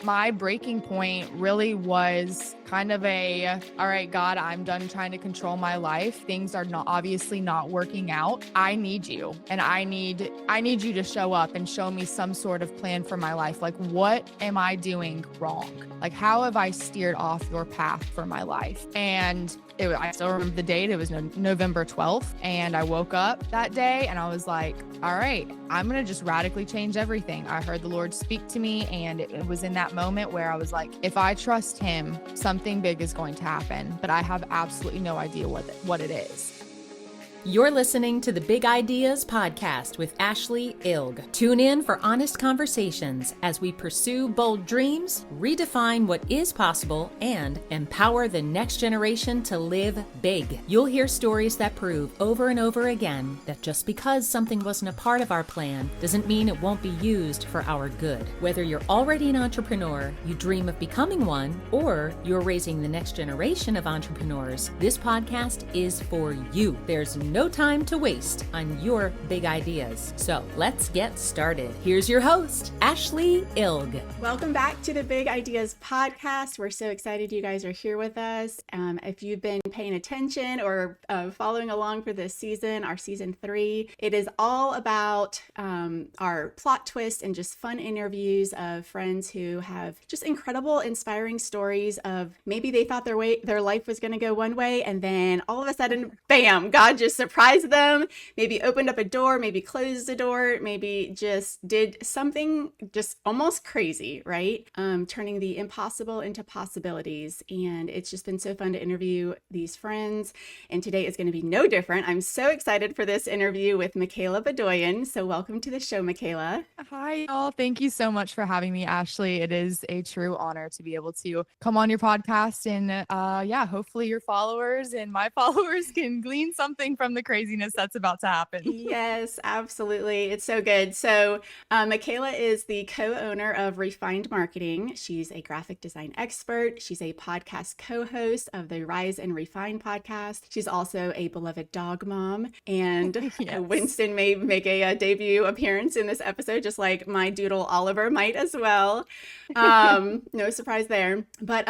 my breaking point really was kind of all right, God, I'm done trying to control my life. Things are obviously not working out. I need you. And I need you to show up and show me some sort of plan for my life. Like, what am I doing wrong? Like, how have I steered off your path for my life? And I still remember the date. It was November 12th. And I woke up that day and I was like, all right, I'm going to just radically change everything. I heard the Lord speak to me. And it was in that moment where I was like, if I trust him, something big is going to happen. But I have absolutely no idea what it is. You're listening to the Big Ideas Podcast with Ashlee Ilg. Tune in for honest conversations as we pursue bold dreams, redefine what is possible, and empower the next generation to live big. You'll hear stories that prove over and over again that just because something wasn't a part of our plan doesn't mean it won't be used for our good. Whether you're already an entrepreneur, you dream of becoming one, or you're raising the next generation of entrepreneurs, this podcast is for you. There's no time to waste on your big ideas. So let's get started. Here's your host, Ashlee Ilg. Welcome back to the Big Ideas Podcast. We're so excited you guys are here with us. If you've been paying attention or following along for this season, our season 3, it is all about our plot twist and just fun interviews of friends who have just incredible, inspiring stories of maybe they thought their life was going to go one way, and then all of a sudden, bam, God just surprised them, maybe opened up a door, maybe closed the door, maybe just did something just almost crazy, right? Turning the impossible into possibilities. And it's just been so fun to interview these friends. And today is going to be no different. I'm so excited for this interview with Micayla Bedoian. So welcome to the show, Micayla. Hi, y'all. Thank you so much for having me, Ashlee. It is a true honor to be able to come on your podcast and hopefully your followers and my followers can glean something from the craziness that's about to happen. Yes, absolutely. It's so good. So Micayla is the co-owner of Refined Marketing. She's a graphic design expert. She's a podcast co-host of the Rise and Refine podcast. She's also a beloved dog mom. And Yes. Winston may make a debut appearance in this episode, just like my doodle Oliver might as well. No surprise there. But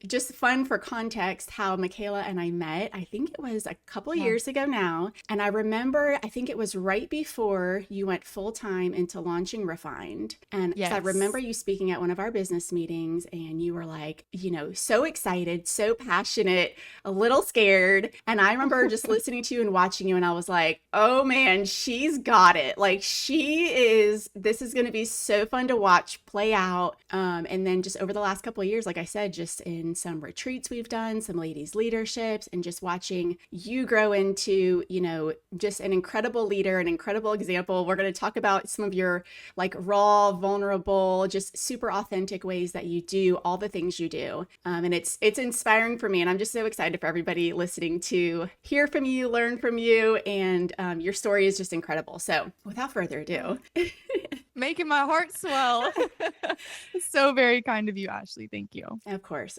just fun for context how Micayla and I met. I think it was a couple years ago now. And I remember, I think it was right before you went full time into launching Refined. And Yes. I remember you speaking at one of our business meetings and you were like, so excited, so passionate, a little scared. And I remember just listening to you and watching you and I was like, oh man, she's got it. Like this is going to be so fun to watch play out. And then just over the last couple of years, like I said, just in some retreats we've done, some ladies leaderships, and just watching you grow into, just an incredible leader, an incredible example. We're going to talk about some of your like raw, vulnerable, just super authentic ways that you do all the things you do. And it's inspiring for me. And I'm just so excited for everybody listening to hear from you, learn from you. And your story is just incredible. So without further ado. Making my heart swell. So very kind of you, Ashlee. Thank you. Of course.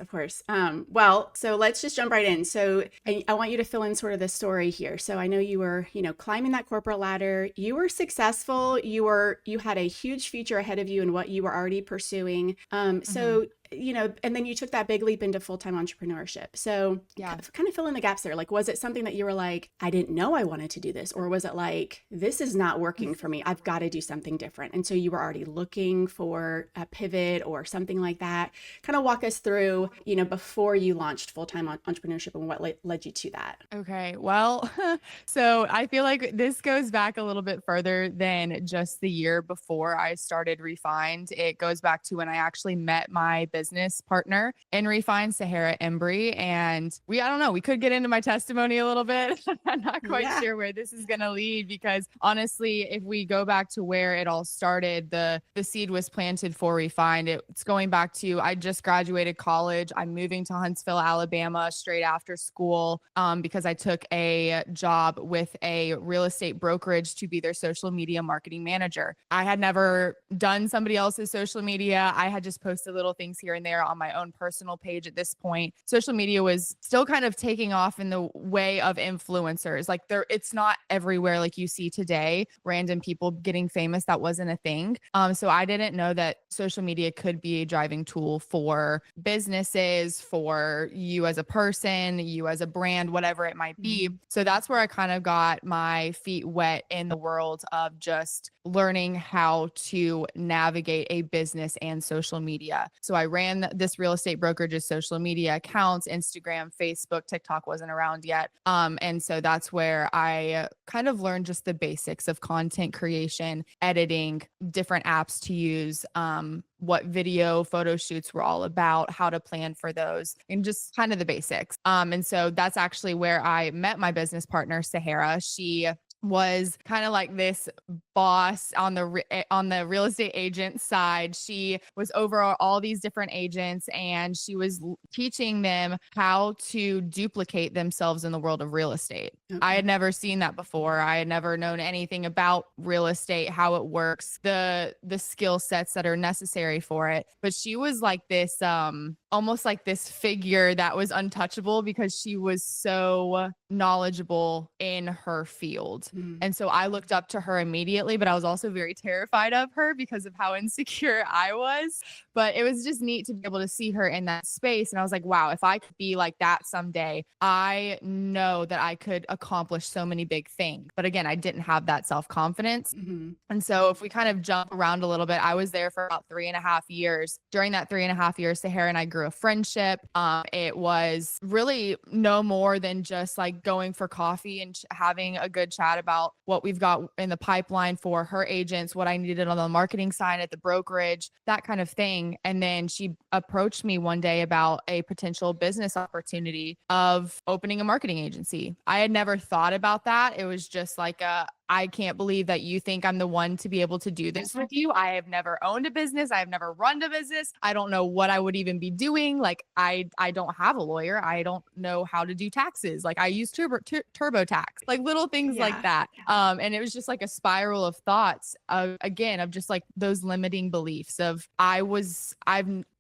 Well, so let's just jump right in. So I want you to fill in sort of the story here. So I know you were, climbing that corporate ladder. You were successful. You had a huge future ahead of you in what you were already pursuing. So and then you took that big leap into full-time entrepreneurship. So kind of fill in the gaps there. Like, was it something that you were like, I didn't know I wanted to do this? Or was it like, this is not working for me. I've got to do something different. And so you were already looking for a pivot or something like that. Kind of walk us through, before you launched full-time entrepreneurship and what led you to that. Okay. Well, so I feel like this goes back a little bit further than just the year before I started Refined. It goes back to when I actually met my business partner in Refined, Sahara Embry. And I don't know, we could get into my testimony a little bit. I'm not quite sure where this is going to lead because honestly, if we go back to where it all started, the seed was planted for Refined. It's going back to, I just graduated college. I'm moving to Huntsville, Alabama straight after school because I took a job with a real estate brokerage to be their social media marketing manager. I had never done somebody else's social media. I had just posted little things here here and there on my own personal page at this point. Social media was still kind of taking off in the way of influencers. Like it's not everywhere like you see today, random people getting famous. That wasn't a thing. So I didn't know that social media could be a driving tool for businesses, for you as a person, you as a brand, whatever it might be. So that's where I kind of got my feet wet in the world of just learning how to navigate a business and social media. So I ran this real estate brokerage's social media accounts, Instagram, Facebook, TikTok wasn't around yet. And so that's where I kind of learned just the basics of content creation, editing, different apps to use, what video photo shoots were all about, how to plan for those, and just kind of the basics. And so that's actually where I met my business partner, Sahara. She was kind of like this boss on the real estate agent side. She was over all these different agents, and she was teaching them how to duplicate themselves in the world of real estate. Okay. I had never seen that before. I had never known anything about real estate, how it works, the skill sets that are necessary for it. But she was like this, almost like this figure that was untouchable because she was so knowledgeable in her field. And so I looked up to her immediately, but I was also very terrified of her because of how insecure I was. But it was just neat to be able to see her in that space. And I was like, wow, if I could be like that someday, I know that I could accomplish so many big things. But again, I didn't have that self-confidence. And so if we kind of jump around a little bit, I was there for about 3.5 years. During that 3.5 years, Sahara and I grew a friendship. It was really no more than just like going for coffee and having a good chat about what we've got in the pipeline for her agents, what I needed on the marketing side at the brokerage, that kind of thing. And then she approached me one day about a potential business opportunity of opening a marketing agency. I had never thought about that. It was just like I can't believe that you think I'm the one to be able to do this with you. I have never owned a business. I have never run a business. I don't know what I would even be doing. Like I don't have a lawyer. I don't know how to do taxes. Like I use TurboTax, like little things like that. And it was just like a spiral of thoughts again, of just like those limiting beliefs of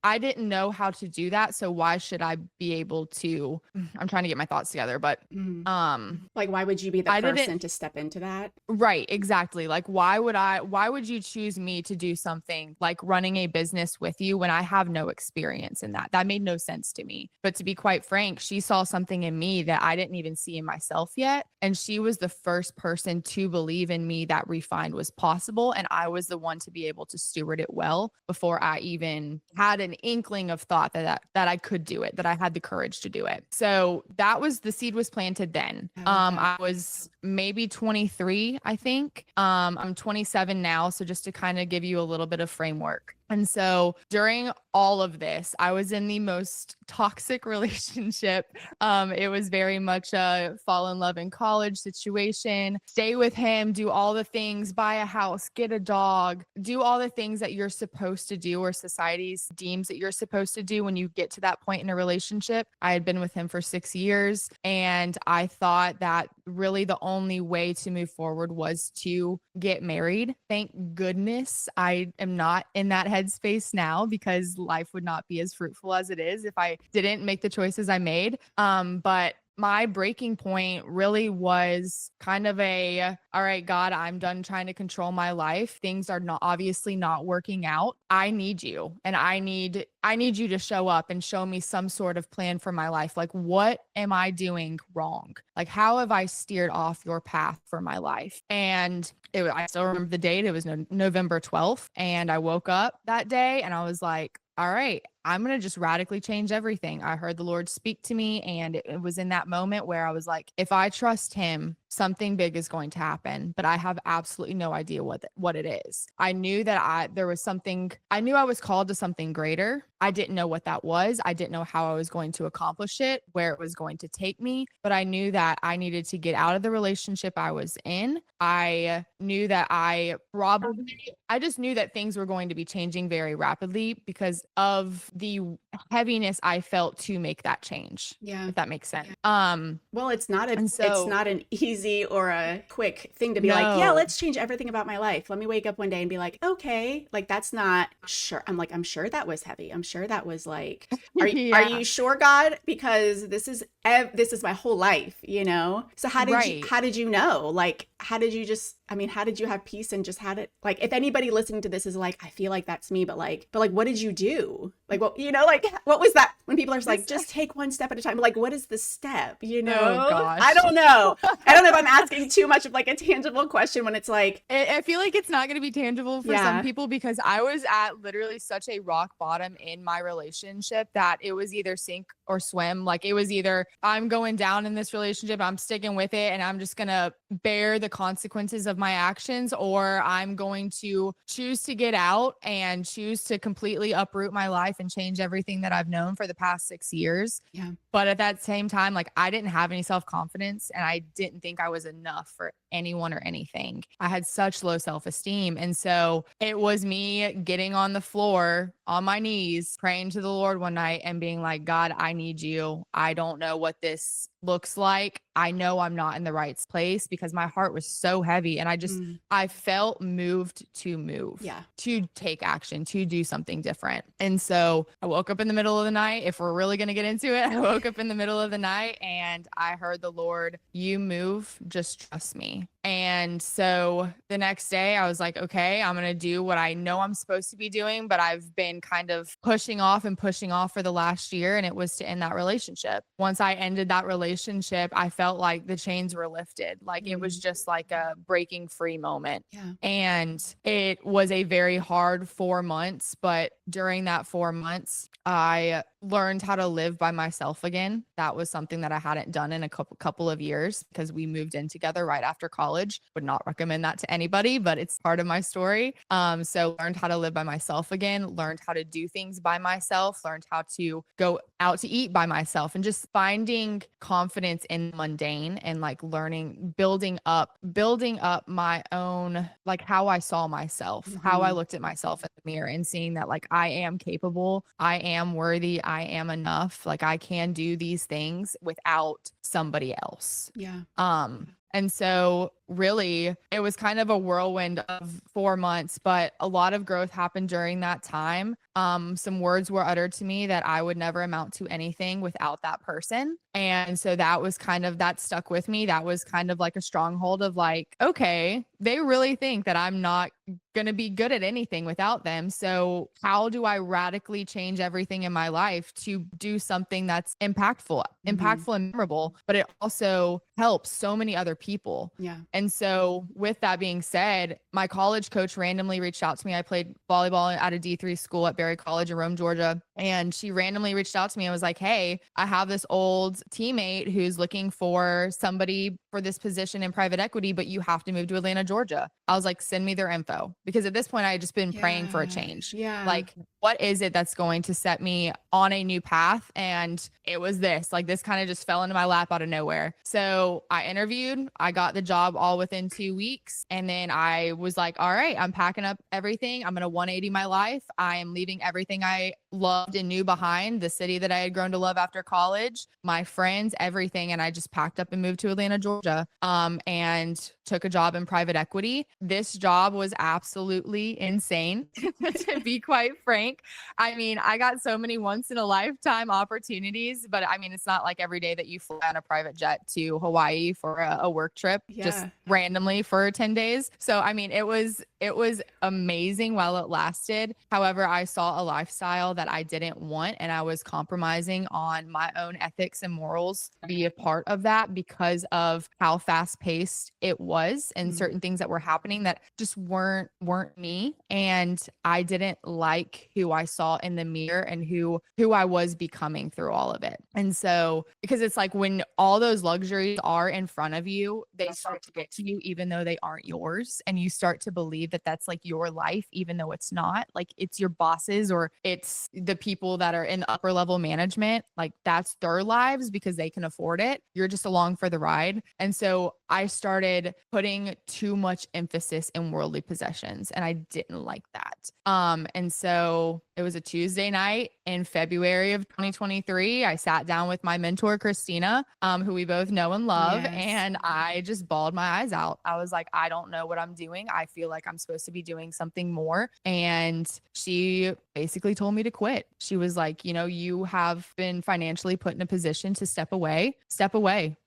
I didn't know how to do that. So why should I be able to, I'm trying to get my thoughts together, but, like, why would you be the person to step into that? Right. Exactly. Like, why would you choose me to do something like running a business with you when I have no experience in that? That made no sense to me. But to be quite frank, she saw something in me that I didn't even see in myself yet. And she was the first person to believe in me that Refined was possible. And I was the one to be able to steward it well before I even had an inkling of thought that I could do it, that I had the courage to do it. So that was, the seed was planted then. I was maybe 23, I think. I'm 27 now. So just to kind of give you a little bit of framework. And so during all of this, I was in the most toxic relationship. It was very much a fall in love in college situation, stay with him, do all the things, buy a house, get a dog, do all the things that you're supposed to do or society deems that you're supposed to do when you get to that point in a relationship. I had been with him for 6 years, and I thought that really the only way to move forward was to get married. Thank goodness I am not in that headspace now, because life would not be as fruitful as it is if I didn't make the choices I made. But my breaking point really was kind of all right, God, I'm done trying to control my life. Things are obviously not working out. I need you. And I need you to show up and show me some sort of plan for my life. Like, what am I doing wrong? Like, how have I steered off your path for my life? And I still remember the date. It was November 12th. And I woke up that day and I was like, all right, I'm going to just radically change everything. I heard the Lord speak to me, and it was in that moment where I was like, if I trust him, something big is going to happen, but I have absolutely no idea what it is. I knew that I knew I was called to something greater. I didn't know what that was. I didn't know how I was going to accomplish it, where it was going to take me, but I knew that I needed to get out of the relationship I was in. I knew that I just knew that things were going to be changing very rapidly because of the heaviness I felt to make that change. Yeah. If that makes sense. Well, it's not an easy or a quick thing to be like, yeah, no, let's change everything about my life. Let me wake up one day and be like, okay, like that's not sure. I'm sure that was heavy. I'm sure that was like, are yeah, you sure, God? Because this is my whole life, you know? So right. how did you know? Like, how did you how did you have peace and just had it? Like, if anybody listening to this is like, I feel like that's me, but what did you do? Like, what, you know, like, what was that when people are like, just take one step at a time? Like, what is the step? You Oh know? I gosh. don't know. I don't know if I'm asking too much of like a tangible question when it's like, I feel like it's not going to be tangible for some yeah. people because I was at literally such a rock bottom in my relationship that it was either sink or swim. Like it was either I'm going down in this relationship, I'm sticking with it, and I'm just going to bear the consequences of my actions, or I'm going to choose to get out and choose to completely uproot my life and change everything that I've known for the past 6 years. Yeah. But at that same time, like I didn't have any self-confidence and I didn't think I was enough for anyone or anything. I had such low self-esteem. And so it was me getting on the floor on my knees, praying to the Lord one night and being like, God, I need you. I don't know what this looks like. I know I'm not in the right place because my heart was so heavy and I felt moved to move, Yeah. to take action, to do something different. And so I woke up in the middle of the night. If we're really going to get into it, I woke up in the middle of the night and I heard the Lord, you move, just trust me. And so the next day I was like, okay, I'm going to do what I know I'm supposed to be doing, but I've been kind of pushing off for the last year. And it was to end that relationship. Once I ended that relationship, I felt like the chains were lifted. Like it was just like a breaking free moment. Yeah. And it was a very hard 4 months, but during that 4 months, I learned how to live by myself again. That was something that I hadn't done in a couple of years because we moved in together right after college. Would not recommend that to anybody, but it's part of my story. So learned how to live by myself again, learned how to do things by myself, learned how to go out to eat by myself, and just finding confidence in mundane and like learning, building up my own, like how I saw myself, how I looked at myself in the mirror and seeing that like I am capable, I am worthy, I am enough. Like I can do these things without somebody else. Yeah. And so really it was kind of a whirlwind of 4 months, but a lot of growth happened during that time. Some words were uttered to me that I would never amount to anything without that person. And so that stuck with me. That was kind of like a stronghold of like, okay, they really think that I'm not going to be good at anything without them. So how do I radically change everything in my life to do something that's impactful and memorable, but it also helps so many other people. Yeah. And so with that being said, my college coach randomly reached out to me. I played volleyball at a D3 school at Berry College in Rome, Georgia. And she randomly reached out to me and was like, hey, I have this old teammate who's looking for somebody for this position in private equity, but you have to move to Atlanta, Georgia. I was like, send me their info. Because at this point I had just been praying for a change. Yeah. Like, what is it that's going to set me on a new path? And it was this kind of just fell into my lap out of nowhere. So I interviewed, I got the job all within 2 weeks. And then I was like, all right, I'm packing up everything. I'm going to 180 my life. I am leaving everything I loved and knew behind, the city that I had grown to love after college, my friends, everything. And I just packed up and moved to Atlanta, Georgia, and took a job in private equity. This job was absolutely insane, to be quite frank. I mean, I got so many once in a lifetime opportunities, but I mean, it's not like every day that you fly on a private jet to Hawaii for a work trip, just randomly for 10 days. So, I mean, it was amazing while it lasted. However, I saw a lifestyle that I didn't want, and I was compromising on my own ethics and morals to be a part of that because of how fast paced it was and certain things that were happening that just weren't me. And I didn't like who I saw in the mirror and who I was becoming through all of it. And so, because it's like when all those luxuries are in front of you, they start to get to you, even though they aren't yours. And you start to believe that that's like your life, even though it's not. Like it's your bosses or it's the people that are in upper level management. Like that's their lives because they can afford it. You're just along for the ride. And so I started putting too much emphasis in worldly possessions, and I didn't like that. And so it was a Tuesday night in February of 2023, I sat down with my mentor, Christina, who we both know and love. Yes. And I just bawled my eyes out. I was like, I don't know what I'm doing. I feel like I'm supposed to be doing something more. And she basically told me to quit. She was like, you know, you have been financially put in a position to step away.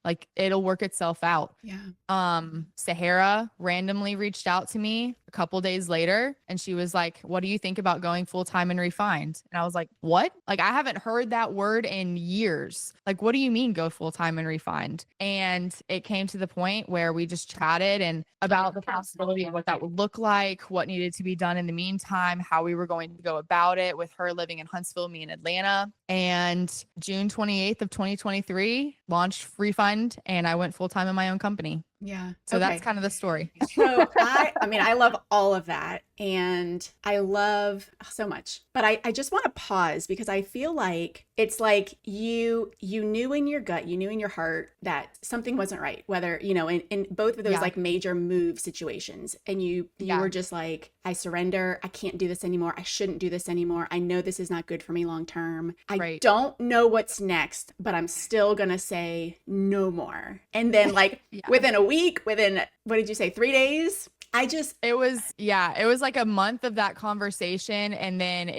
Like it'll work itself out. Yeah. Sahara randomly reached out to me a couple days later and she was like, what do you think about going full-time in Refined? And I was like, what? Like, I haven't heard that word in years. Like, what do you mean go full-time in Refined? And it came to the point where we just chatted and about the possibility of what that would look like, what needed to be done in the meantime, how we were going to go about it with her living in Huntsville, me in Atlanta. And June 28th of 2023, launched Refined and I went full-time in my own company. Yeah. So Okay. that's kind of the story. So I mean, I love all of that. And I love so much, but I just want to pause because I feel like it's like you knew in your gut, you knew in your heart that something wasn't right, whether, you know, in both of those like major move situations. And you were just like, I surrender. I can't do this anymore. I shouldn't do this anymore. I know this is not good for me long term. I don't know what's next, but I'm still going to say no more. And then like within a week, within, what did you say, 3 days? It was like a month of that conversation. And then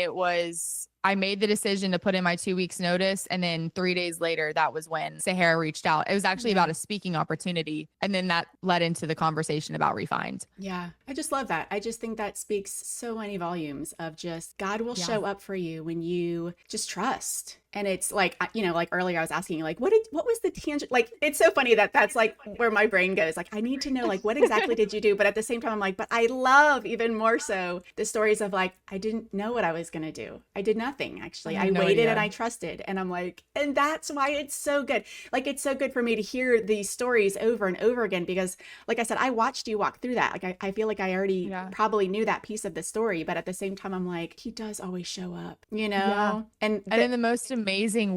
I made the decision to put in my 2 weeks notice. And then 3 days later, that was when Sahara reached out. It was actually about a speaking opportunity. And then that led into the conversation about Refined. Yeah. I just love that. I just think that speaks so many volumes of just God will show up for you when you just trust. And it's like, you know, like earlier I was asking you, like, what was the tangent? Like, it's so funny that's like where my brain goes. Like, I need to know, like, what exactly did you do? But at the same time, I'm like, but I love even more so the stories of like, I didn't know what I was going to do. I did nothing, actually. I waited and I trusted. And I'm like, and that's why it's so good. Like, it's so good for me to hear these stories over and over again, because like I said, I watched you walk through that. Like, I feel like I already probably knew that piece of the story, but at the same time, I'm like, he does always show up, you know? Yeah. And in the most amazing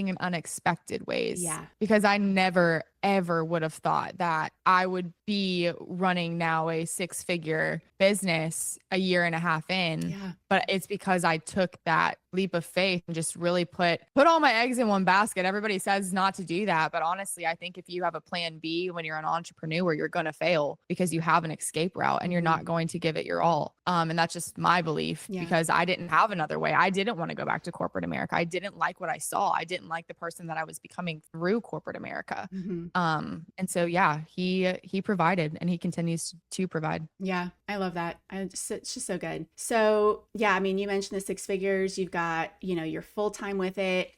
and unexpected ways. Yeah. Because I never, ever would have thought that I would be running now a 6-figure business a year and a half in. Yeah. But it's because I took that leap of faith and just really put all my eggs in one basket. Everybody says not to do that. But honestly, I think if you have a plan B when you're an entrepreneur, you're going to fail because you have an escape route and you're not going to give it your all. And that's just my belief because I didn't have another way. I didn't want to go back to corporate America. I didn't like what I saw. I didn't like the person that I was becoming through corporate America. And so, he provided and he continues to provide. Yeah. I love that. It's just so good. So yeah, I mean, you mentioned the 6 figures, you've got, you know, you're full-time with it.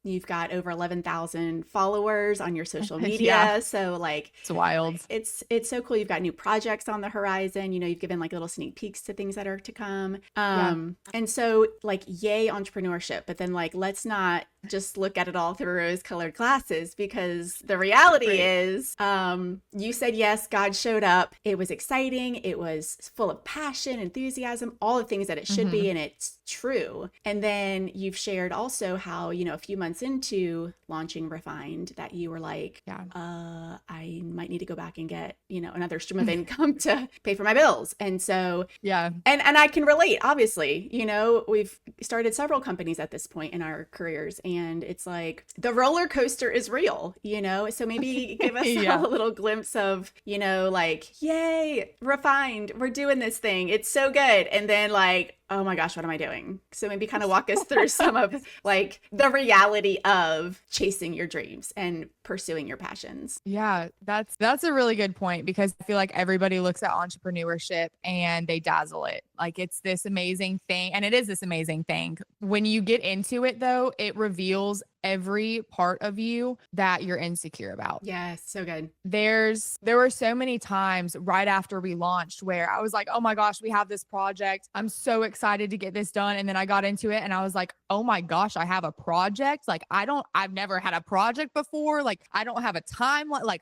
You've got over 11,000 followers on your social media. So like, it's wild. It's so cool. You've got new projects on the horizon. You know, you've given like little sneak peeks to things that are to come. And so like, yay, entrepreneurship, but then like, let's not just look at it all through rose-colored glasses, because the reality is, you said yes, God showed up. It was exciting. It was full of passion, enthusiasm, all the things that it should be, and it's true. And then you've shared also how, you know, a few months into launching Refined, that you were like, I might need to go back and get, you know, another stream of income to pay for my bills. And so, and I can relate, obviously. You know, we've started several companies at this point in our careers, and it's like the roller coaster is real, you know? So maybe give us a little glimpse of, you know, like, yay, Refined, we're doing this thing. It's so good. And then like, oh my gosh, what am I doing? So maybe kind of walk us through some of like the reality of chasing your dreams and pursuing your passions. Yeah, that's a really good point, because I feel like everybody looks at entrepreneurship and they dazzle it. Like it's this amazing thing, and it is this amazing thing. When you get into it though, it reveals every part of you that you're insecure about. Yes, so good. There were so many times right after we launched where I was like, oh my gosh, we have this project. I'm so excited to get this done. And then I got into it and I was like, oh my gosh, I have a project. Like I've never had a project before. Like I don't have a timeline. Like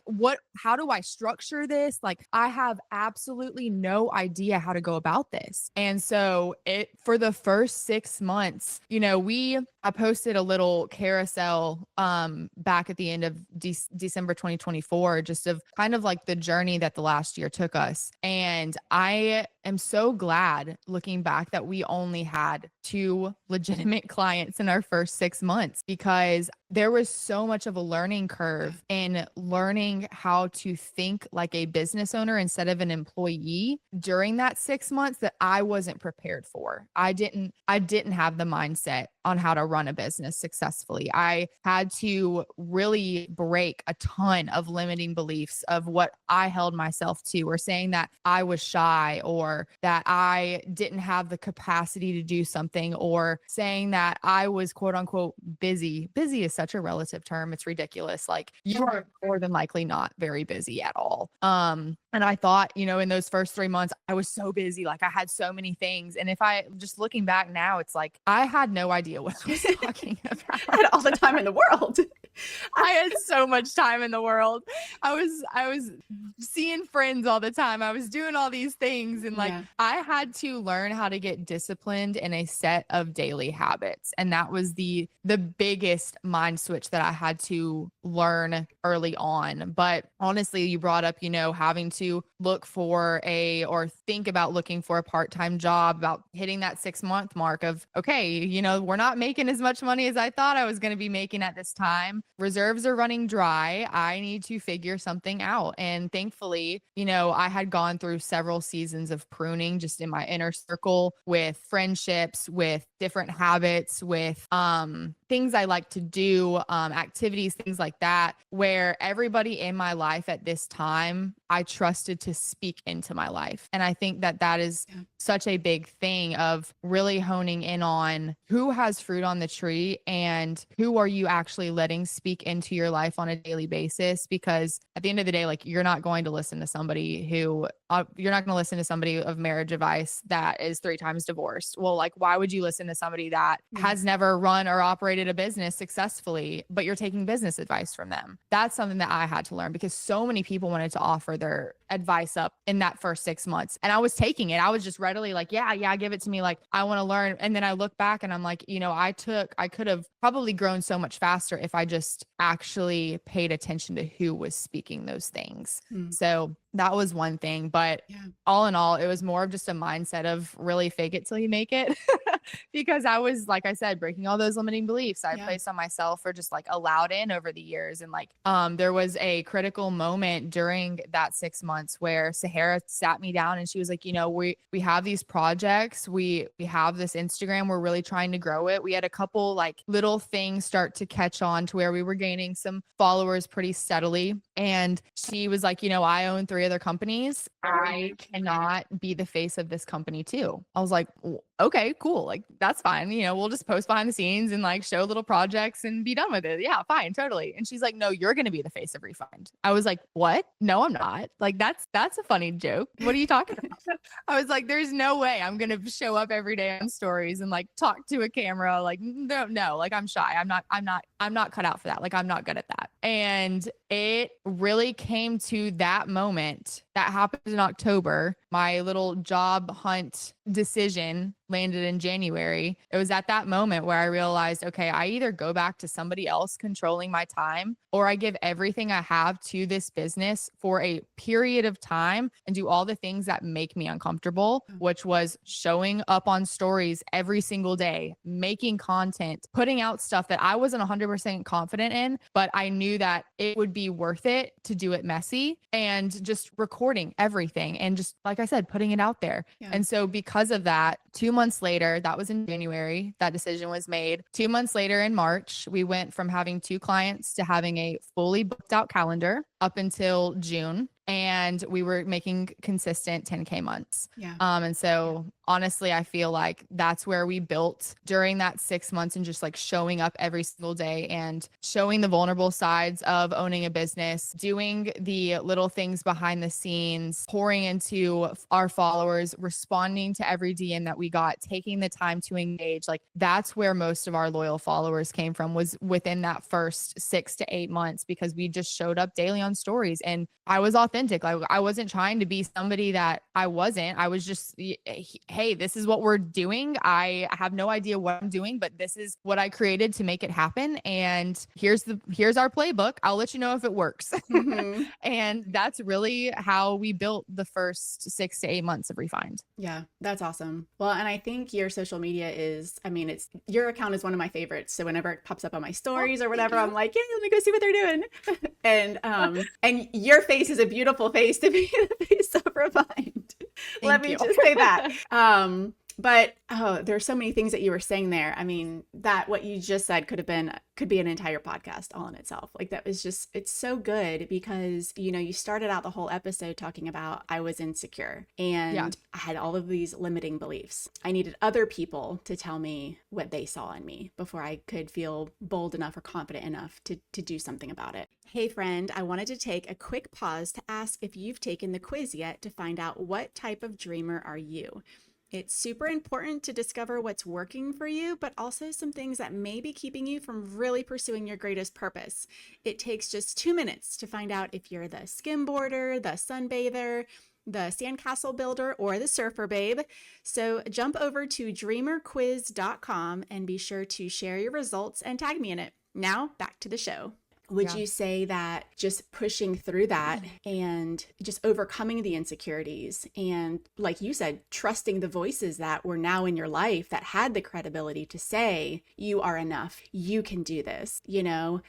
how do I structure this? Like I have absolutely no idea how to go about this. And so for the first 6 months, you know, I posted a little carousel back at the end of December 2024, just of kind of like the journey that the last year took us. And I am so glad looking back that we only had 2 legitimate clients in our first 6 months, because there was so much of a learning curve in learning how to think like a business owner instead of an employee during that 6 months that I wasn't prepared for. I didn't have the mindset on how to run a business successfully. I had to really break a ton of limiting beliefs of what I held myself to, or saying that I was shy, or that I didn't have the capacity to do something, or saying that I was quote unquote busy. Busy is such a relative term. It's ridiculous. Like, you are more than likely not very busy at all. And I thought, in those first 3 months, I was so busy. Like, I had so many things. And if I just looking back now, it's like, I had no idea what I was talking about. I had all the time in the world. I had so much time in the world. I was seeing friends all the time. I was doing all these things. And I had to learn how to get disciplined in a set of daily habits. And that was the biggest mind switch that I had to learn early on. But honestly, you brought up, having to look for or think about looking for a part-time job, about hitting that 6-month mark of, okay, we're not making as much money as I thought I was going to be making at this time. Reserves are running dry. I need to figure something out. And thankfully, I had gone through several seasons of pruning just in my inner circle, with friendships, with different habits, with things I like to do, activities, things like that, where everybody in my life at this time, I trusted to speak into my life. And I think that is such a big thing of really honing in on who has fruit on the tree and who are you actually letting speak into your life on a daily basis. Because at the end of the day, like, you're not going to listen to somebody of marriage advice that is 3 times divorced. Well, like, why would you listen to somebody that has never run or operated a business successfully, but you're taking business advice from them? That's something that I had to learn, because so many people wanted to offer their advice up in that first 6 months. And I was taking it. I was just readily like, yeah, give it to me. Like, I want to learn. And then I look back and I'm like, I could have probably grown so much faster if I just actually paid attention to who was speaking those things. So that was one thing, but all in all, it was more of just a mindset of really fake it till you make it. Because I was, like I said, breaking all those limiting beliefs I placed on myself, or just like allowed in over the years. And like, there was a critical moment during that 6 months where Sahara sat me down and she was like, we have these projects, we have this Instagram, we're really trying to grow it. We had a couple like little things start to catch on to where we were gaining some followers pretty steadily. And she was like, I own 3 other companies. I cannot be the face of this company too. I was like, okay, cool. Like, that's fine. We'll just post behind the scenes and like show little projects and be done with it. Yeah, fine. Totally. And she's like, no, you're going to be the face of Refined. I was like, what? No, I'm not. Like, that's a funny joke. What are you talking about? I was like, there's no way I'm going to show up every day on stories and like talk to a camera. Like, no, like, I'm shy. I'm not cut out for that. Like, I'm not good at that. And it really came to that moment that happened in October. My little job hunt decision landed in January. It was at that moment where I realized, okay, I either go back to somebody else controlling my time, or I give everything I have to this business for a period of time and do all the things that make me uncomfortable, which was showing up on stories every single day, making content, putting out stuff that I wasn't 100% confident in, but I knew that it would be worth it to do it messy, and just recording everything and just, like I said, putting it out there. And so because of that, 2 months later, that was in January, that decision was made. 2 months later in March, we went from having 2 clients to having a fully booked out calendar up until June. And we were making consistent 10K months. And so honestly, I feel like that's where we built during that 6 months, and just like showing up every single day and showing the vulnerable sides of owning a business, doing the little things behind the scenes, pouring into our followers, responding to every DM that we got, taking the time to engage. Like, that's where most of our loyal followers came from, was within that first 6 to 8 months, because we just showed up daily on stories and I was authentic. authentic. Like I wasn't trying to be somebody that I wasn't. I was just, hey, this is what we're doing. I have no idea what I'm doing, but this is what I created to make it happen. And here's our playbook. I'll let you know if it works. Mm-hmm. And that's really how we built the first 6 to 8 months of Refined. Yeah, that's awesome. Well, and I think your social media is, I mean, your account is one of my favorites. So whenever it pops up on my stories or whatever, I'm like, yeah, let me go see what they're doing. And your face is a beautiful face to be the face of Refined. Let me just say that. But there's so many things that you were saying there. I mean, that what you just said could be an entire podcast all in itself. Like that was just, it's so good because, you know, you started out the whole episode talking about I was insecure and I had all of these limiting beliefs. I needed other people to tell me what they saw in me before I could feel bold enough or confident enough to do something about it. Hey friend, I wanted to take a quick pause to ask if you've taken the quiz yet to find out what type of dreamer are you. It's super important to discover what's working for you, but also some things that may be keeping you from really pursuing your greatest purpose. It takes just 2 minutes to find out if you're the skimboarder, the sunbather, the sandcastle builder, or the surfer babe. So jump over to dreamerquiz.com and be sure to share your results and tag me in it. Now back to the show. Would you say that just pushing through that and just overcoming the insecurities and, like you said, trusting the voices that were now in your life that had the credibility to say, you are enough, you can do this, you know,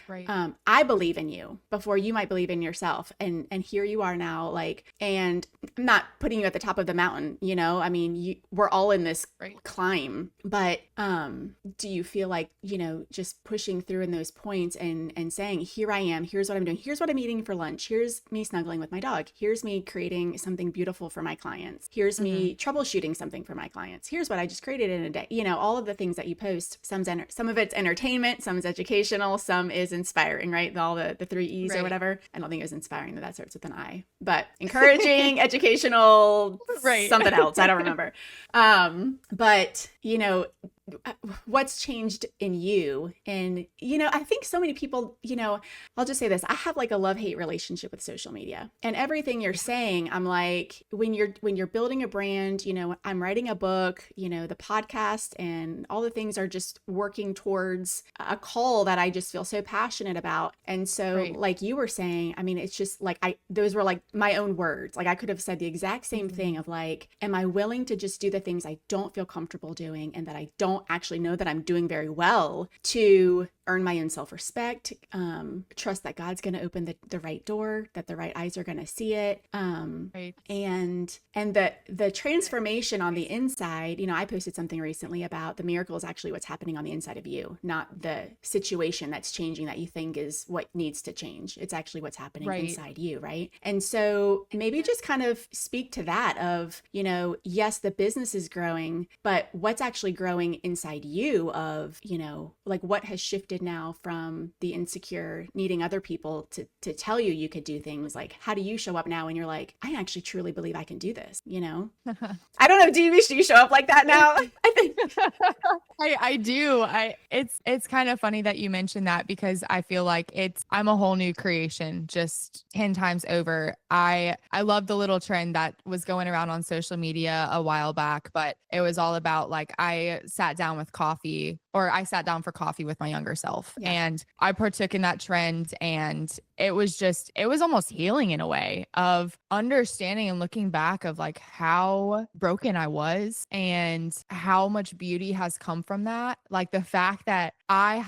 I believe in you before you might believe in yourself. And here you are now, like, and I'm not putting you at the top of the mountain, you know, I mean, we're all in this climb, but do you feel like, you know, just pushing through in those points and saying, here I am, here's what I'm doing, here's what I'm eating for lunch, here's me snuggling with my dog, here's me creating something beautiful for my clients, here's me troubleshooting something for my clients, here's what I just created in a day, you know, all of the things that you post, some of it's entertainment, some is educational, some is inspiring, right? All the 3 E's or whatever. I don't think it was inspiring, that starts with an I, but encouraging, educational, something else, I don't remember. But you know, what's changed in you? And, you know, I think so many people, you know, I'll just say this, I have like a love-hate relationship with social media, and everything you're saying, I'm like, when you're building a brand, you know, I'm writing a book, you know, the podcast and all the things are just working towards a call that I just feel so passionate about. And so like you were saying, I mean, it's just like, those were like my own words. Like I could have said the exact same thing of like, am I willing to just do the things I don't feel comfortable doing and that I don't actually know that I'm doing very well to earn my own self-respect, trust that God's going to open the right door, that the right eyes are going to see it. And the transformation on the inside, you know, I posted something recently about the miracle is actually what's happening on the inside of you, not the situation that's changing that you think is what needs to change. It's actually what's happening inside you. Right. And so maybe just kind of speak to that of, you know, yes, the business is growing, but what's actually growing inside you of, you know, like what has shifted now from the insecure needing other people to tell you could do things. Like, how do you show up now when you're like, I actually truly believe I can do this, you know? I don't know, do you show up like that now? I think I do. It's kind of funny that you mentioned that because I feel like I'm a whole new creation, just 10 times over. I love the little trend that was going around on social media a while back, but it was all about like, I sat down for coffee with my younger self and I partook in that trend, and it was almost healing in a way of understanding and looking back of like how broken I was and how much beauty has come from that. Like the fact that I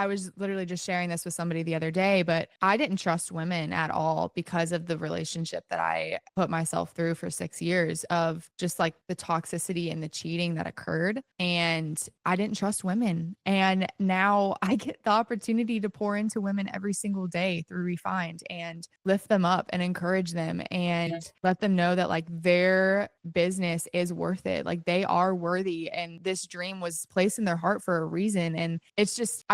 was literally just sharing this with somebody the other day, but I didn't trust women at all because of the relationship that I put myself through for 6 years of just like the toxicity and the cheating that occurred. And I didn't trust women. And now I get the opportunity to pour into women every single day through Refined and lift them up and encourage them and let them know that like their business is worth it. Like they are worthy. And this dream was placed in their heart for a reason. And it's just,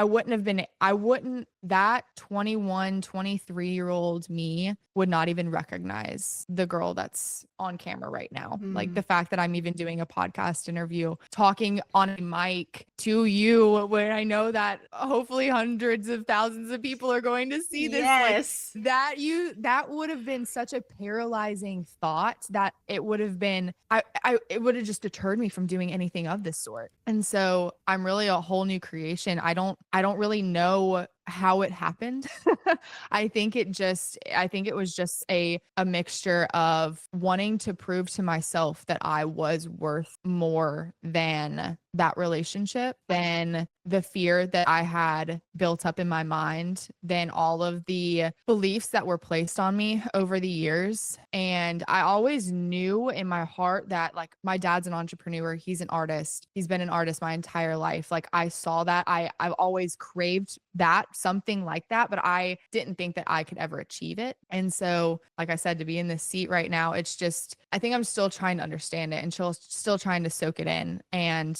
that 21, 23-year-old me would not even recognize the girl that's on camera right now. Like the fact that I'm even doing a podcast interview, talking on a mic to you, where I know that hopefully hundreds of thousands of people are going to see this. Yes. Like that would have been such a paralyzing thought that it would have been, it would have just deterred me from doing anything of this sort. And so I'm really a whole new creation. I don't really know how it happened. I think it was just a mixture of wanting to prove to myself that I was worth more than that relationship, than the fear that I had built up in my mind, than all of the beliefs that were placed on me over the years. And I always knew in my heart that, like, my dad's an entrepreneur. He's an artist. He's been an artist my entire life. Like, I saw that. I've always craved that, something like that, but I didn't think that I could ever achieve it. And so, like I said, to be in this seat right now, it's just, I think I'm still trying to understand it and still trying to soak it in. And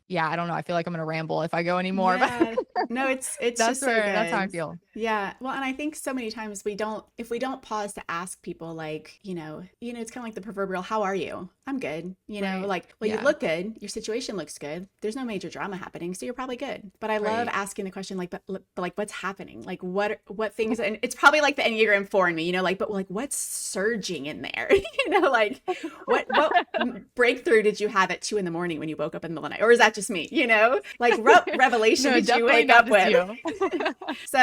yeah, I don't know. I feel like I'm going to ramble if I go anymore, Yeah. but No, it's that's just so that's how I good. feel. Yeah. Well, and I think so many times if we don't pause to ask people, like, it's kind of like the proverbial, how are you? I'm good. Right. Like, well, Yeah. you look good. Your situation looks good. There's no major drama happening. So you're probably good. But I love Right. asking the question, like, but like, what's happening? Like, what things, and it's probably like the Enneagram 4 in me, like, but like, what's surging in there? Like, what breakthrough did you have at 2 a.m. when you woke up in the middle of the night? Or is that just me? Like, revelation No, did you definitely wake not up just with? you. So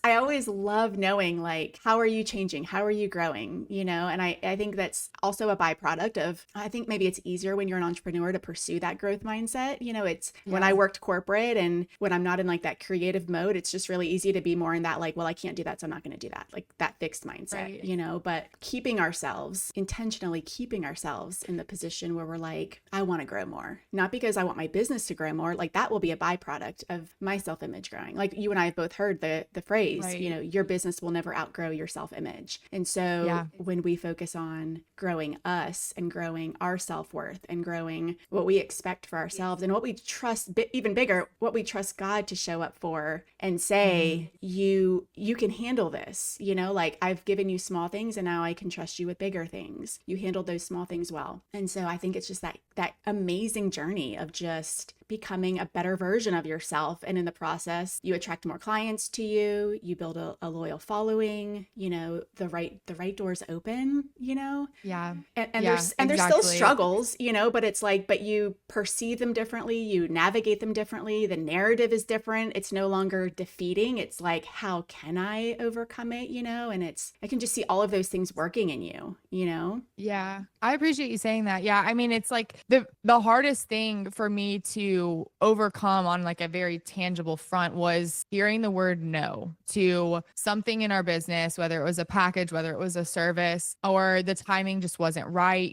I always love knowing, like, how are you changing? How are you growing? And I think that's also a byproduct of, I think maybe it's easier when you're an entrepreneur to pursue that growth mindset. It's when I worked corporate and when I'm not in like that creative mode, it's just really easy to be more in that, like, well, I can't do that, so I'm not going to do that. Like that fixed mindset, but intentionally keeping ourselves in the position where we're like, I want to grow more, not because I want my business to grow more. Like that will be a byproduct of my self-image growing. Like you and I have both heard the phrase, Right. Your business will never outgrow your self-image. And so when we focus on growing us and growing our self-worth and growing what we expect for ourselves and what we trust, even bigger, what we trust God to show up for and say, you can handle this, like I've given you small things and now I can trust you with bigger things. You handled those small things well. And so I think it's just that amazing journey of just becoming a better version of yourself. And in the process, you attract more clients to you, you build a loyal following, the right doors open, Yeah. and there's still struggles, but it's like, but you perceive them differently, you navigate them differently, the narrative is different. It's no longer defeating. It's like, how can I overcome it? And I can just see all of those things working in you, Yeah. I appreciate you saying that. Yeah. I mean, it's like the hardest thing for me to overcome on like a very tangible front was hearing the word no to something in our business, whether it was a package, whether it was a service, or the timing just wasn't right.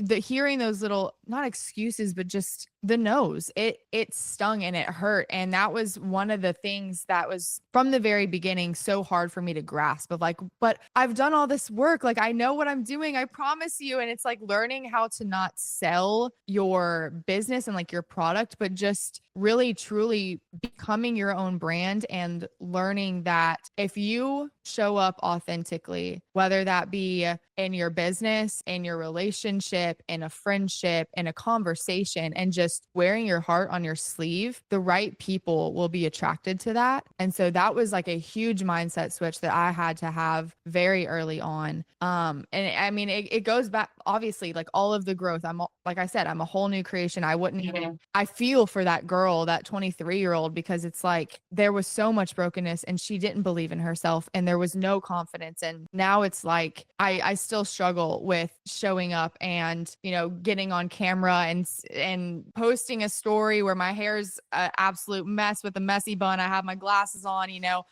Hearing those little, not excuses, but just the no's, it stung and it hurt. And that was one of the things that was from the very beginning so hard for me to grasp, of like, but I've done all this work. Like, I know what I'm doing. I promise you. And it's like learning how to not sell your business and like your product, but just really truly becoming your own brand and learning that if you show up authentically, whether that be in your business, in your relationship, in a friendship, in a conversation, and just wearing your heart on your sleeve, the right people will be attracted to that. And so that was like a huge mindset switch that I had to have very early on. And I mean, it goes back, obviously, like all of the growth. Like I said, I'm a whole new creation. I wouldn't even, I feel for that girl, that 23-year-old, because it's like there was so much brokenness and she didn't believe in herself and there was no confidence. And now it's like, I still struggle with showing up and, getting on camera and posting a story where my hair's an absolute mess with a messy bun. I have my glasses on,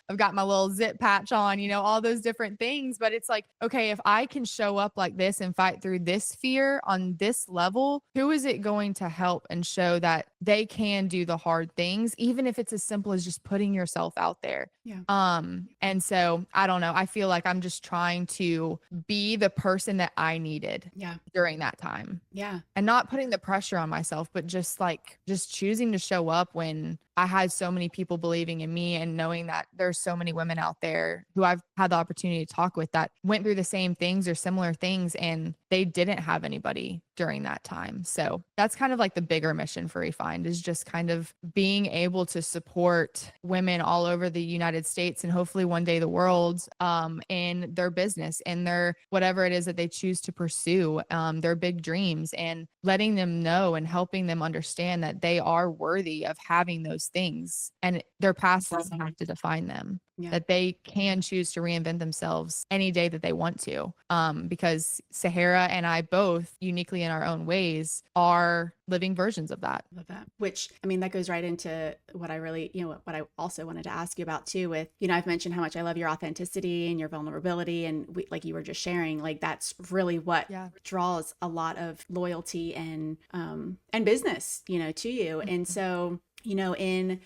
I've got my little zip patch on, all those different things. But it's like, okay, if I can show up like this and fight through this fear on this level, who is it going to help and show that they can do the hard things, even if it's as simple as just putting yourself out there. Yeah. And so I don't know. I feel like I'm just trying to be the person that I needed Yeah. during that time. Yeah. And not putting the pressure on myself, but just choosing to show up when I had so many people believing in me, and knowing that there's so many women out there who I've had the opportunity to talk with that went through the same things or similar things, and they didn't have anybody during that time. So that's kind of like the bigger mission for Refined, is just kind of being able to support women all over the United States, and hopefully one day the world, in their business, in their whatever it is that they choose to pursue, their big dreams, and letting them know and helping them understand that they are worthy of having those things, and their past doesn't have to define them. Yeah. That they can choose to reinvent themselves any day that they want to. Because Sahara and I both, uniquely in our own ways, are living versions of that. Love that. Which, I mean, that goes right into what I really, what I also wanted to ask you about too, with, I've mentioned how much I love your authenticity and your vulnerability. And like you were just sharing, like that's really what draws a lot of loyalty and business, to you. And so, in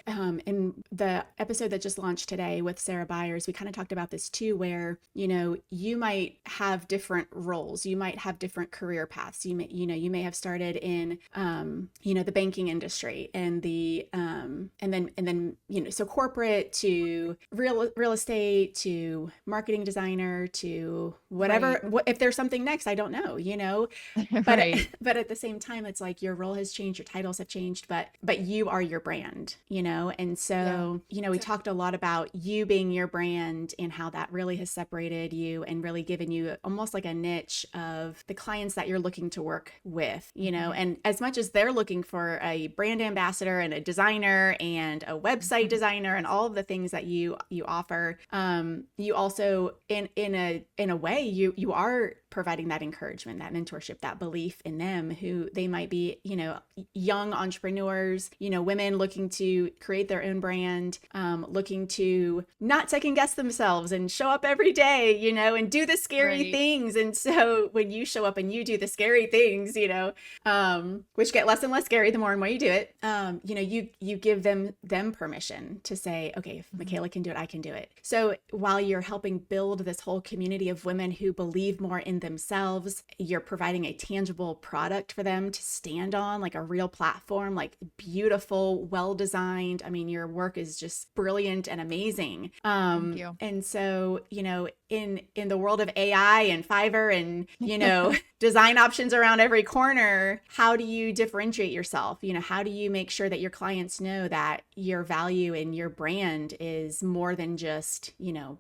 the episode that just launched today with Sarah Byers, we kind of talked about this too, where, you might have different roles, you might have different career paths. You may have started in, the banking industry and and then, so corporate to real estate to marketing designer to whatever, if there's something next, I don't know, but, but at the same time, it's like your role has changed, your titles have changed, but you are your brand, and so, we talked a lot about you being your brand and how that really has separated you and really given you almost like a niche of the clients that you're looking to work with, and as much as they're looking for a brand ambassador and a designer and a website designer and all of the things that you offer, you also in a way you are providing that encouragement, that mentorship, that belief in them, who they might be, young entrepreneurs, women looking to create their own brand, looking to not second guess themselves and show up every day, and do the scary things. And so when you show up and you do the scary things, which get less and less scary the more and more you do it, you give them permission to say, okay, if Micayla can do it, I can do it. So while you're helping build this whole community of women who believe more in themselves, you're providing a tangible product for them to stand on, like a real platform, like beautiful, well designed. I mean, your work is just brilliant and amazing. Thank you. And so, in the world of AI and Fiverr and, design options around every corner, how do you differentiate yourself? How do you make sure that your clients know that your value and your brand is more than just,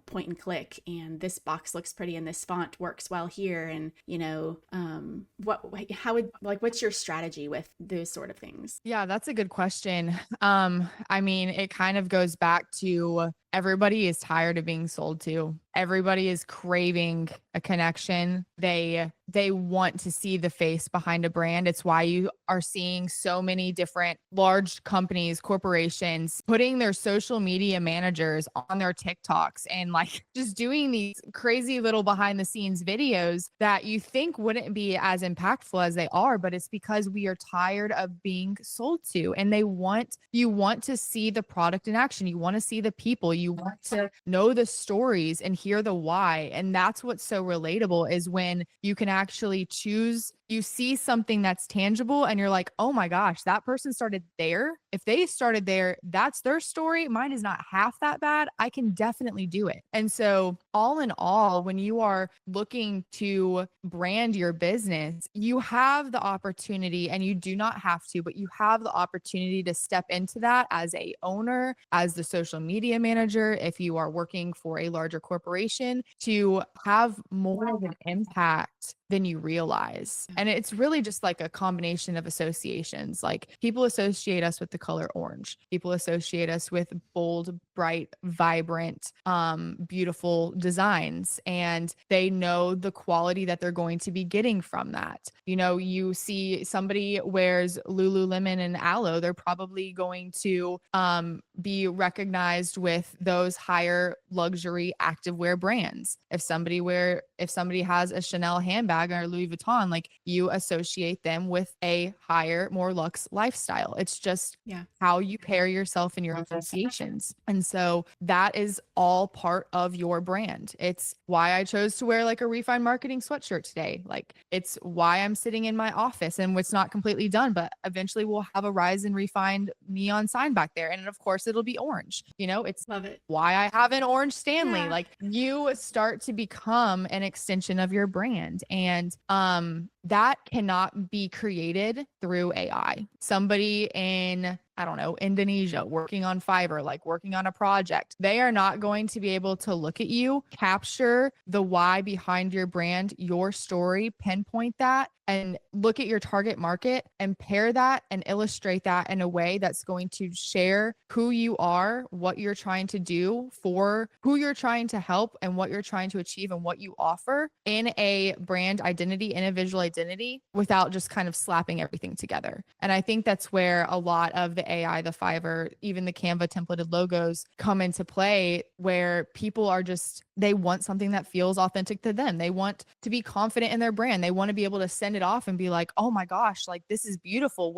point and click, and this box looks pretty and this font works well here, and, what's your strategy with those sort of things? Yeah, that's a good question. I mean, it kind of goes back to everybody is tired of being sold to. Everybody is craving a connection. They want to see the face behind a brand. It's why you are seeing so many different large companies, corporations putting their social media managers on their TikToks and like just doing these crazy little behind the scenes videos that you think wouldn't be as impactful as they are, but it's because we are tired of being sold to, and you want to see the product in action. You want to see the people, you want to know the stories and hear the why. And that's what's so relatable, is when you can actually choose, you see something that's tangible and you're like, oh my gosh, that person started there. If they started there, that's their story. Mine is not half that bad. I can definitely do it. And so all in all, when you are looking to brand your business, you have the opportunity, and you do not have to, but you have the opportunity to step into that as a owner, as the social media manager, if you are working for a larger corporation, to have more of an impact than you realize. And it's really just like a combination of associations. Like, people associate us with the color orange. People associate us with bold, bright, vibrant, beautiful designs. And they know the quality that they're going to be getting from that. You see somebody wears Lululemon and Aloe, they're probably going to be recognized with those higher luxury activewear brands. If somebody has a Chanel handbag, bag or Louis Vuitton, like you associate them with a higher, more luxe lifestyle. It's just how you pair yourself in your associations. And so that is all part of your brand. It's why I chose to wear like a Refined Marketing sweatshirt today. Like it's why I'm sitting in my office, and it's not completely done, but eventually we'll have a Rise and Refined neon sign back there. And of course it'll be orange. It's Love it. why I have an orange Stanley. Like you start to become an extension of your brand. And that cannot be created through AI. Somebody in, I don't know, Indonesia working on Fiverr, like working on a project, they are not going to be able to look at you, capture the why behind your brand, your story, pinpoint that, and look at your target market and pair that and illustrate that in a way that's going to share who you are, what you're trying to do, for who you're trying to help, and what you're trying to achieve and what you offer in a brand identity, in a visual identity, without just kind of slapping everything together. And I think that's where a lot of the AI, the Fiverr, even the Canva templated logos come into play, where people are just, they want something that feels authentic to them. They want to be confident in their brand. They want to be able to send it off and be like, oh my gosh, like this is beautiful.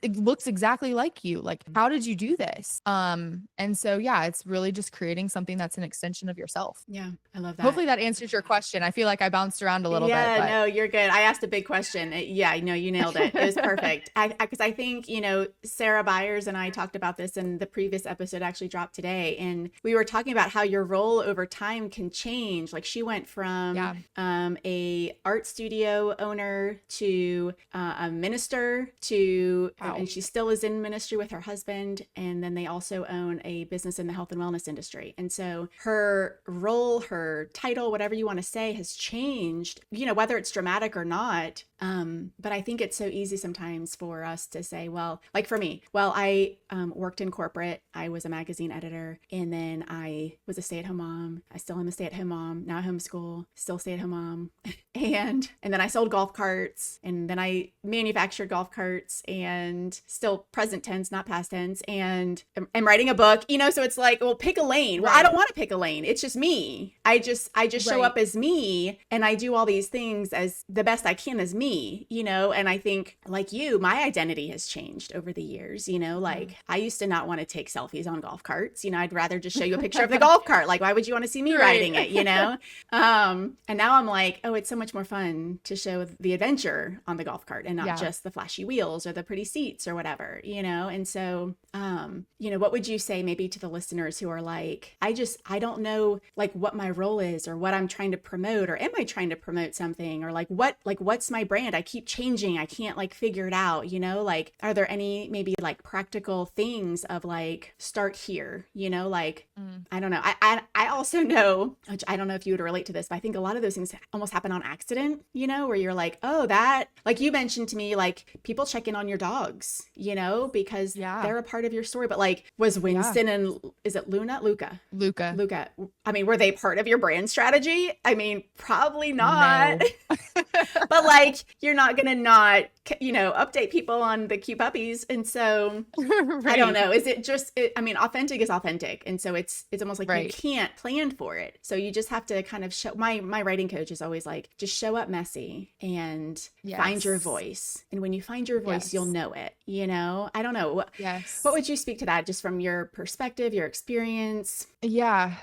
It looks exactly like you. Like, how did you do this? And so, yeah, it's really just creating something that's an extension of yourself. Yeah. I love that. Hopefully that answers your question. I feel like I bounced around a little bit. Yeah, no, you're good. I asked a big question. Yeah, no, you nailed it. It was perfect. Because I think, Sarah Byers and I talked about this in the previous episode, actually dropped today. And we were talking about how your role over time can change. Like she went from a art studio owner to a minister to, and she still is in ministry with her husband. And then they also own a business in the health and wellness industry. And so her role, her title, whatever you want to say, has changed, whether it's dramatic or not. But I think it's so easy sometimes for us to say, well, like for me, I worked in corporate. I was a magazine editor, and then I was a stay-at-home mom. I still am a stay-at-home mom. Now I homeschool, still stay-at-home mom. And then I sold golf carts, and then I manufactured golf carts, and still present tense, not past tense, and I'm writing a book, so it's like, well, pick a lane. Well, I don't want to pick a lane. It's just me. I just show up as me, and I do all these things as the best I can as me, and I think like you, my identity has changed over the years, like I used to not want to take selfies on golf carts. I'd rather just show you a picture of the golf cart. Like, why would you want to see me riding it, And now I'm like, oh, it's so much more fun to show the adventure on the golf cart and not just the flashy wheels or the pretty seats or whatever, And so, what would you say maybe to the listeners who are like, I don't know like what my role is or what I'm trying to promote, or am I trying to promote something, or what's my brand? I keep changing. I can't like figure it out, like, are there any maybe like practical things of like, start here, I don't know. I also know, which I don't know if you would relate to this, but I think a lot of those things almost happen on accident, where you're like, oh, that, like you mentioned to me, like people check in on your dogs, because they're a part of your story. But like, was Winston and is it Luca? I mean, were they part of your brand strategy? I mean, probably not. No. But like, you're not going to not, update people on the cute puppies. And so I don't know. Is it just, authentic is authentic. And so it's almost like you can't plan for it. So you just have to kind of show, my writing coach is always like, just show up messy and find your voice. And when you find your voice, you'll know it, I don't know. Yes. What would you speak to that just from your perspective, your experience? Yeah.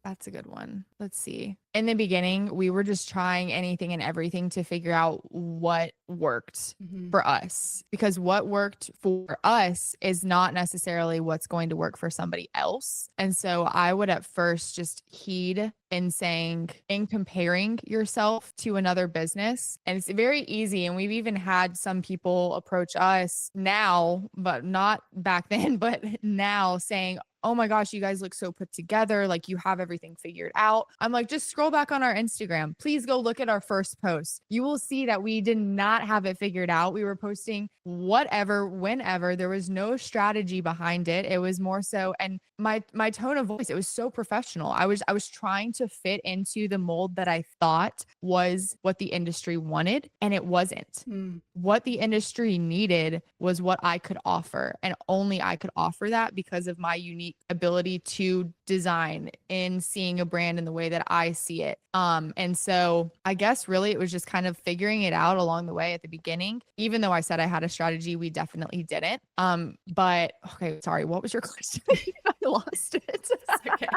That's a good one. Let's see. In the beginning, we were just trying anything and everything to figure out what worked for us, because what worked for us is not necessarily what's going to work for somebody else. And so I would at first just heed in saying, in comparing yourself to another business. And it's very easy. And we've even had some people approach us now, but not back then, but now saying, oh my gosh, you guys look so put together. Like you have everything figured out. I'm like, just scroll back on our Instagram. Please go look at our first post. You will see that we did not have it figured out. We were posting whatever, whenever. There was no strategy behind it. It was more so, and my tone of voice, it was so professional. I was trying to fit into the mold that I thought was what the industry wanted, and it wasn't. What the industry needed was what I could offer, and only I could offer that because of my unique the ability to design, in seeing a brand in the way that I see it. And so I guess really it was just kind of figuring it out along the way at the beginning. Even though I said I had a strategy, we definitely didn't. But okay, sorry, what was your question? I lost it. It's okay.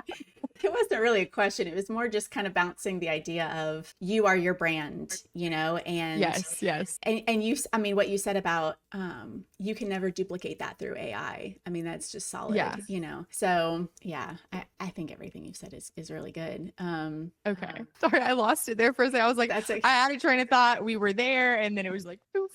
It wasn't really a question. It was more just kind of bouncing the idea of you are your brand, and yes. And you, I mean, what you said about, you can never duplicate that through AI. I mean, that's just solid, So yeah, I think everything you said is really good. Okay. Sorry, I lost it there for a second. I was like, that's okay. I had a train of thought. We were there, and then it was like, poof.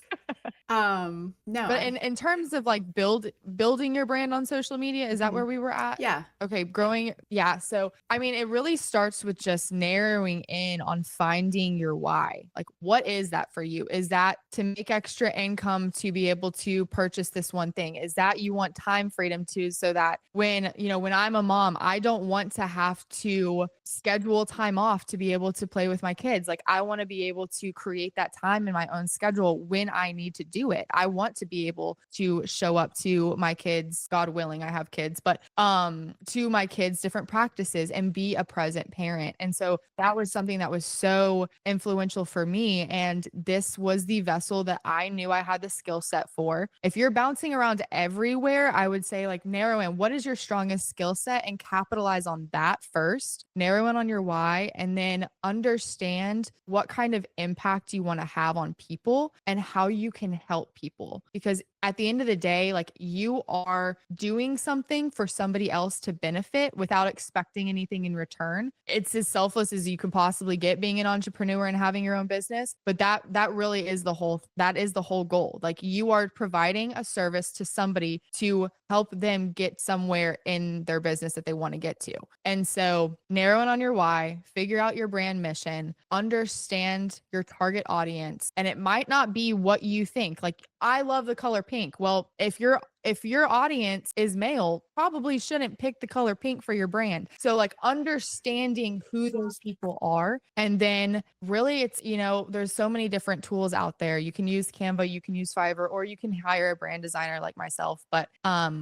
No. But in terms of like building your brand on social media, is that where we were at? Yeah. Okay, growing. Yeah. So, I mean, it really starts with just narrowing in on finding your why. Like, what is that for you? Is that to make extra income to be able to purchase this one thing? Is that you want time freedom so that when I'm a mom, I don't want to have to schedule time off to be able to play with my kids. Like, I want to be able to create that time in my own schedule when I need to do it. I want to be able to show up to my kids, God willing, I have kids, but to my kids' different practices and be a present parent. And so that was something that was so influential for me. And this was the vessel that I knew I had the skill set for. If you're bouncing around everywhere, I would say like narrow in what is your strongest skill set and capitalize on that first. Narrow in on your why, and then understand what kind of impact you want to have on people and how you can help people. Because at the end of the day, like, you are doing something for somebody else to benefit without expecting anything in return. It's as selfless as you can possibly get being an entrepreneur and having your own business. But that really is the whole goal. Like, you are providing a service to somebody to help them get somewhere in their business that they want to get to. And so narrow in on your why, figure out your brand mission, understand your target audience. And it might not be what you think. Like, I love the color pink. Well, if your audience is male, probably shouldn't pick the color pink for your brand. So like understanding who those people are. And then really it's, there's so many different tools out there. You can use Canva, you can use Fiverr, or you can hire a brand designer like myself, but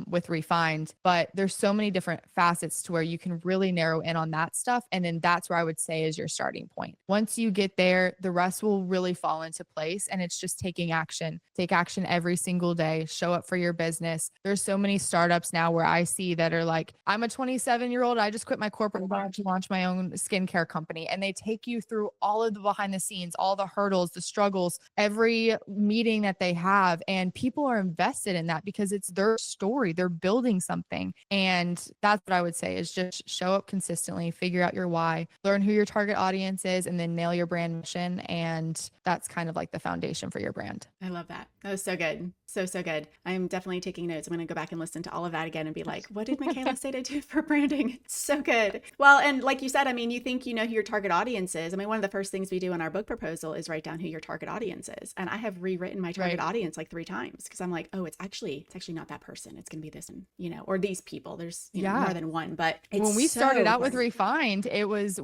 with Refined. But there's so many different facets to where you can really narrow in on that stuff. And then that's where I would say is your starting point. Once you get there, the rest will really fall into place. And it's just taking action. Take action every single day. Show up for your business. There's so many startups now where I see that are like, I'm a 27-year-old. I just quit my corporate job to launch my own skincare company. And they take you through all of the behind the scenes, all the hurdles, the struggles, every meeting that they have. And people are invested in that because it's their story. They're building something. And that's what I would say is just show up consistently, figure out your why, learn who your target audience is, and then nail your brand mission. And that's kind of like the foundation for your brand. I love that. That was so good. So good. I'm definitely taking notes. I'm going to go back and listen to all of that again and be like, what did Micayla say to do for branding? It's so good. Well, and like you said, I mean, you think you know who your target audience is. I mean, one of the first things we do in our book proposal is write down who your target audience is. And I have rewritten my target audience like 3 times because I'm like, oh, it's actually not that person. It's going to be this one, or these people. There's more than one, but it's when we started out with Refined, it was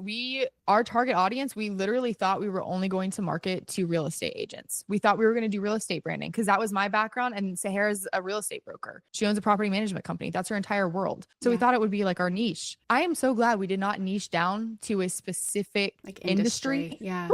our target audience, we literally thought we were only going to market to real estate agents. We thought we were going to do real estate branding because that was my background. And Sahara's a real estate broker. She owns a property management company. That's her entire world. So we thought it would be like our niche. I am so glad we did not niche down to a specific like industry. Yeah.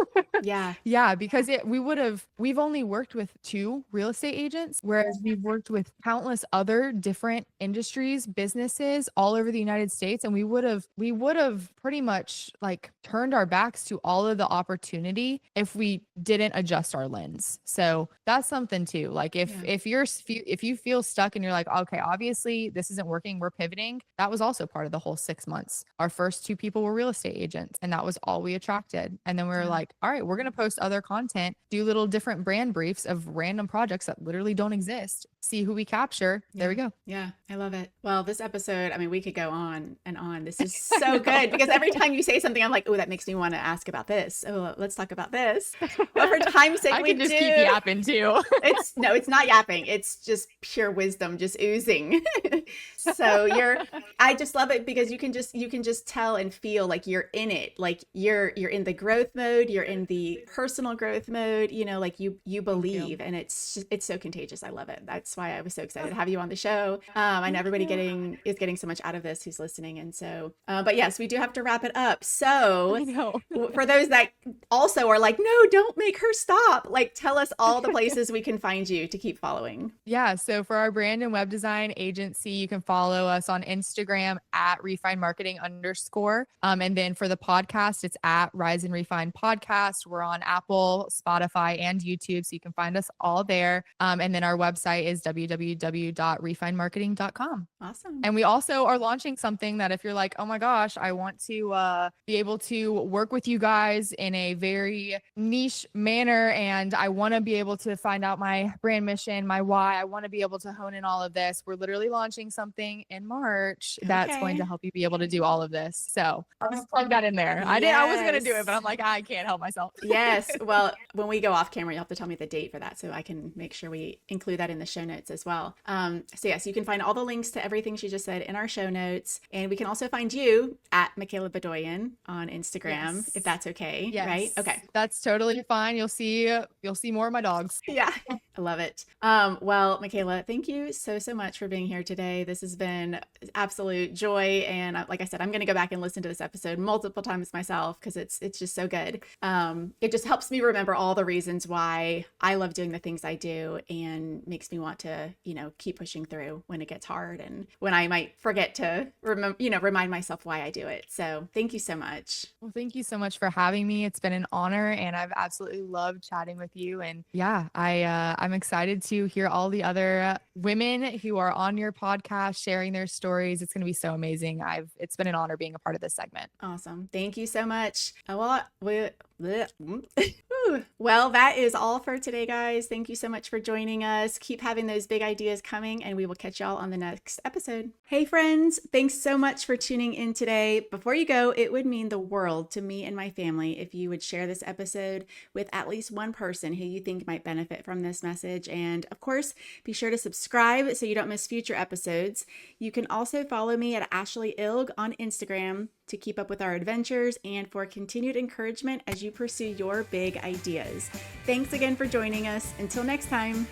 Yeah. Because we've only worked with 2 real estate agents, whereas we've worked with countless other different industries, businesses all over the United States. And we would have pretty much like turned our backs to all of the opportunity if we didn't adjust our lens. So that's something too. Like if you feel stuck and you're like, okay, obviously this isn't working, we're pivoting. That was also part of the whole 6 months. Our first 2 people were real estate agents, and that was all we attracted. And then we were like, all right, we're going to post other content, do little different brand briefs of random projects that literally don't exist, see who we capture. There we go. Yeah. I love it. Well, this episode, I mean, we could go on and on. This is so good because every time you say something, I'm like, oh, that makes me want to ask about this. Oh, let's talk about this. But for time's sake, I can just keep yapping too. It's not yapping. It's just pure wisdom, just oozing. So I just love it because you can just tell and feel like you're in it. Like you're in the growth mode, you're in the personal growth mode, like you believe, and it's so contagious. I love it. That's why I was so excited to have you on the show. I know everybody is getting so much out of this who's listening. And so, but yes, we do have to wrap it up. So I know. for those that also are like, no, don't make her stop. Like, tell us all the places we can find you to keep following. Yeah. So for our brand and web design agency, you can follow us on Instagram at refinemarketing_. And then for the podcast, it's at Rise and Refine Podcast. We're on Apple, Spotify, and YouTube. So you can find us all there. And then our website is www.refinemarketing.com. Awesome. And we also are launching something that if you're like, oh my gosh, I want to be able to work with you guys in a very niche manner. And I want to be able to find out my brand mission, my why. I want to be able to hone in all of this. We're literally launching something in March that's going to help you be able to do all of this. So I'll just plug that in there. Yes. I was going to do it, but I'm like, I can't help myself. Yes. Well, when we go off camera, you'll have to tell me the date for that so I can make sure we include that in the show notes as well. So yes, you can find all the links to everything she just said in our show notes. And we can also find you at Micayla Bedoian on Instagram, if that's okay. Yes. Right? Okay. That's totally fine. You'll see more of my dogs. Yeah. I love it. Well, Micayla, thank you so much for being here today. This has been absolute joy. And like I said, I'm going to go back and listen to this episode multiple times myself because it's just so good. It just helps me remember all the reasons why I love doing the things I do and makes me want to, keep pushing through when it gets hard and when I might forget to remind myself why I do it. So thank you so much. Well, thank you so much for having me. It's been an honor and I've absolutely loved chatting with you. And yeah, I'm excited to hear all the other women who are on your podcast sharing their stories. It's going to be so amazing. It's been an honor being a part of this segment. Awesome. Thank you so much. Well, that is all for today, guys. Thank you so much for joining us. Keep having those big ideas coming, and we will catch y'all on the next episode. Hey, friends. Thanks so much for tuning in today. Before you go, it would mean the world to me and my family if you would share this episode with at least one person who you think might benefit from this message. And of course, be sure to subscribe so you don't miss future episodes. You can also follow me at Ashlee Ilg on Instagram to keep up with our adventures and for continued encouragement as you pursue your big ideas. Thanks again for joining us. Until next time.